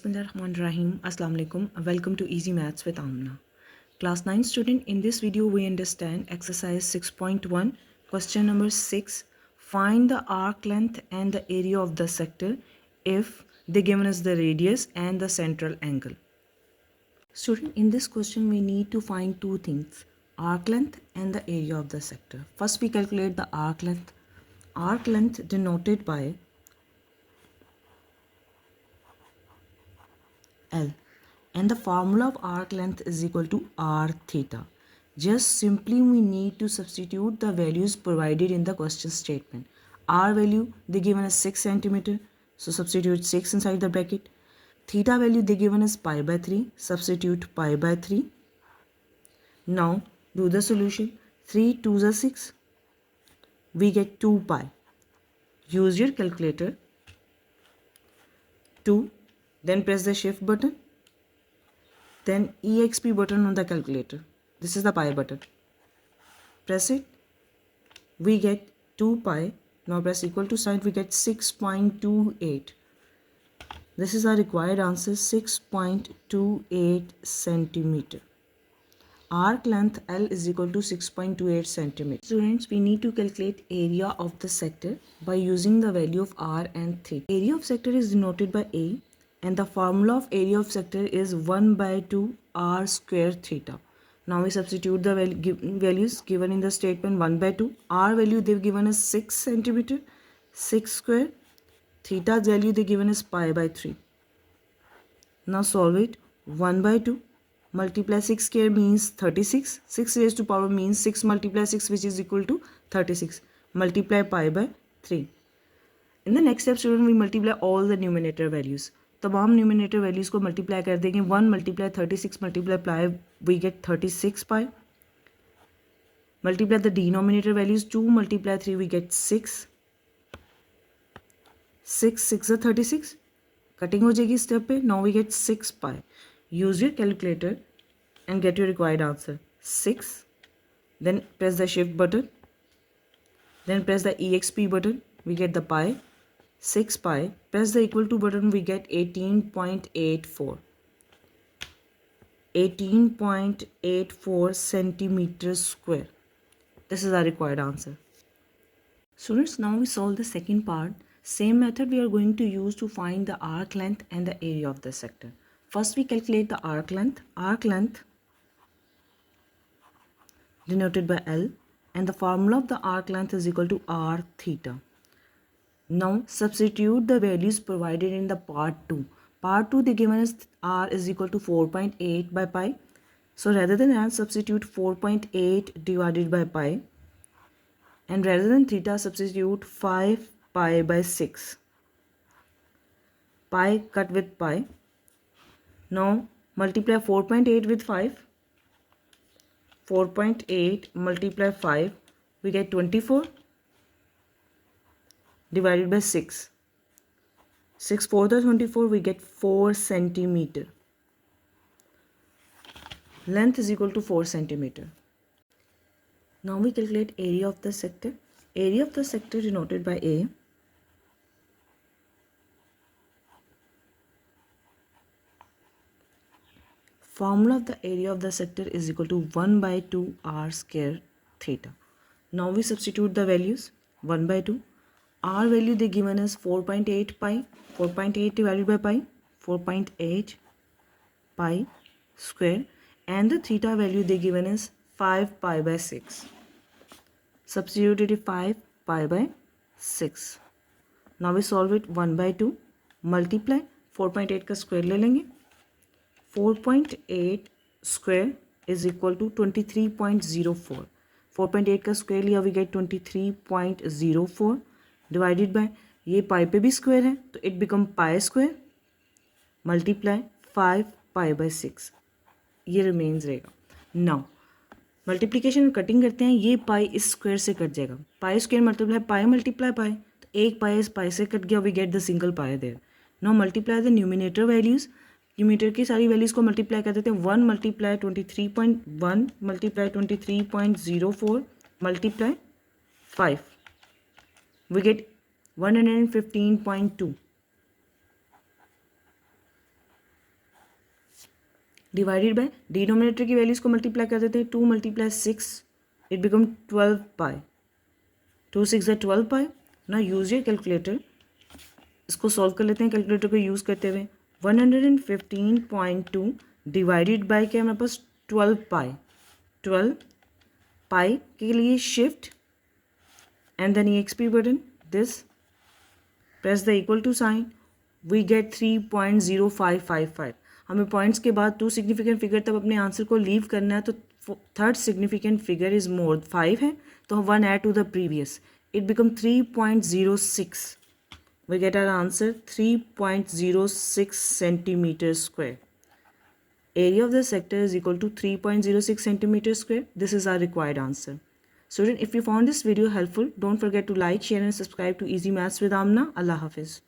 Bismillahirrahmanirrahim. Assalamu alaikum. Welcome to Easy Maths with Amna. Class 9 student, in this video we understand exercise 6.1, question number 6. Find the arc length and the area of the sector if they given us the radius and the central angle. Student, in this question we need to find two things, arc length and the area of the sector. First we calculate the arc length. Arc length denoted by L, and the formula of arc length is equal to r theta. Just simply we need to substitute the values provided in the question statement. R value they given us 6 centimeter, so substitute 6 inside the bracket. Theta value they given us pi by 3, substitute pi by 3. Now do the solution. 3 2s are 6, we get 2 pi. Use your calculator. 2, then press the shift button, then exp button on the calculator. This is the pi button. Press it, we get 2 pi. Now press equal to sign, we get 6.28. This is our required answer, 6.28 centimeter. Arc length L is equal to 6.28 centimeter. Students, we need to calculate area of the sector by using the value of r and theta. Area of sector is denoted by A, and the formula of area of sector is 1 by 2 r square theta. Now we substitute the values given in the statement. 1 by 2, r value they've given us 6 centimeter, 6 square. Theta's value they given us pi by 3. Now solve it. 1 by 2 multiply 6 square means 36. 6 raised to power means 6 multiply 6, which is equal to 36. Multiply pi by 3. In the next step student, we multiply all the numerator values. तमाम numerator values को multiply कर देंगे. 1 multiply 36 multiply pi, we get 36 pi. Multiply the denominator values. 2 multiply 3, we get 6. 6 are 36. Cutting हो जाएगी step पे. Now we get 6 pi. Use your calculator and get your required answer. 6, then press the shift button, then press the exp button, we get the pi. 6 pi, press the equal to button, we get 18.84. 18.84 centimeters square. This is our required answer. Students, now we solve the second part. Same method we are going to use to find the arc length and the area of the sector. First we calculate the arc length. Arc length denoted by L, and the formula of the arc length is equal to r theta. Now substitute the values provided in the part 2. Part 2 they given us r is equal to 4.8 by pi. So rather than r, substitute 4.8 divided by pi, and rather than theta substitute 5 pi by 6. Pi cut with pi. Now multiply 4.8 with 5. 4.8 multiply 5, we get 24 divided by 6. 6 4 are 24, we get 4 centimeter. Length is equal to 4 centimeter. Now we calculate area of the sector. Area of the sector denoted by A. Formula of the area of the sector is equal to 1 by 2 r square theta. Now we substitute the values. 1 by 2. R value they given us 4.8 pi. 4.8 divided by pi. 4.8 pi square. And the theta value they given us 5 pi by 6. Substituted 5 pi by 6. Now we solve it. 1 by 2. Multiply 4.8 का square ले लेंगे. 4.8 square is equal to 23.04. 4.8 का square लिया, we get 23.04 divided by, ये पाई पे भी square है तो it become pi square multiply 5 pi by 6. ये रिमेन्स रहेगा. नाउ मल्टीप्लिकेशन कटिंग करते हैं, ये पाई इस स्क्वायर से कट जाएगा. पाई स्क्वायर मल्टीप्लाई पाई, तो एक पाई इस पाई से कट गया, we get the single pi there. Now multiply the numerator values. Numerator की सारी वैल्यूज़ को मल्टीप्लाई कर देते हैं. 1 multiply 23.1 multiply 23.04 multiply 5, we get 115.2. Divided by denominator की वैल्यूज़ को मल्टीप्लाई कर देते हैं. 2 × 6 इट बिकम 12 पाई. 2 6 है 12 पाई. ना यूज योर कैलकुलेटर. इसको सॉल्व कर लेते हैं कैलकुलेटर को यूज़ करते हुए. 115.2 डिवाइडेड बाय क्या है हमारे पास 12 पाई. 12 पाई के लिए shift and then EXP button, this, press the equal to sign, we get 3.0555. हमें पॉइंट्स के बाद 2 सिग्निफिकेंट फिगर तब अपने आंसर को लीव करना है. तो third significant figure is more 5 है तो 1 add to the previous, it become 3.06. we get our answer 3.06 centimeter square. Area of the sector is equal to 3.06 centimeter square. This is our required answer. Student, if you found this video helpful, don't forget to like, share and subscribe to Easy Maths with Amna. Allah Hafiz.